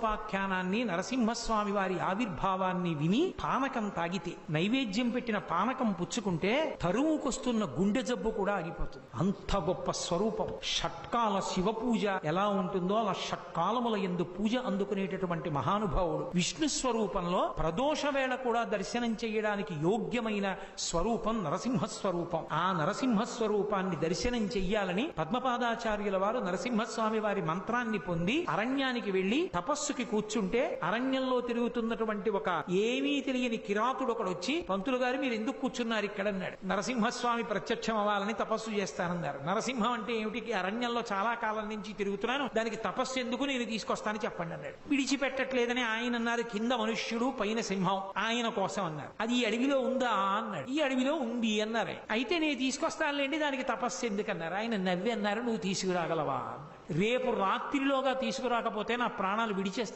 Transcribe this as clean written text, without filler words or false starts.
పాఖ్యానాన్ని నరసింహస్వామి వారి ఆవిర్భావాన్ని విని పానకం తాగితే, నైవేద్యం పెట్టిన పానకం పుచ్చుకుంటే తరువుకొస్తున్న గుండె జబ్బు కూడా ఆగిపోతుంది. అంత గొప్ప స్వరూపం. షట్కాల శివ పూజ ఎలా ఉంటుందో అలా షట్కాలముల యందు పూజ అందుకునేటటువంటి మహానుభావుడు. విష్ణు స్వరూపంలో ప్రదోష వేళ కూడా దర్శనం చేయడానికి యోగ్యమైన స్వరూపం నరసింహ స్వరూపం. ఆ నరసింహ స్వరూపాన్ని దర్శనం చెయ్యాలని పద్మపాదాచార్యుల వారు నరసింహస్వామి వారి మంత్రాన్ని పొంది అరణ్యానికి వెళ్లి తపస్సుకి కూర్చుంటే, అరణ్యంలో తిరుగుతున్నటువంటి ఒక ఏమీ తెలియని కిరాతుడు ఒకడు వచ్చి, పంతులు గారు మీరు ఎందుకు కూర్చున్నారు ఇక్కడ అన్నాడు. నరసింహస్వామి ప్రత్యక్షం అవ్వాలని తపస్సు చేస్తానన్నారు. నరసింహం అంటే ఏమిటి? అరణ్యంలో చాలా కాలం నుంచి తిరుగుతున్నాను, దానికి తపస్సు ఎందుకు, నేను తీసుకొస్తాను చెప్పండి అన్నాడు. విడిచిపెట్టట్లేదని ఆయన అన్నారు. కింద మనుష్యుడు పైన సింహం, ఆయన కోసం అన్నారు. అది ఈ అడవిలో ఉందా అన్నాడు. ఈ అడవిలో ఉంది అన్నారు. అయితే నేను తీసుకొస్తానులేండి, దానికి తపస్సు ఎందుకన్నారు. ఆయన నవ్వి అన్నారు, నువ్వు తీసుకురాగలవా? రేపు రాత్రిలోగా తీసుకురాకపోతే నా ప్రాణాలు విడిచేస్తాను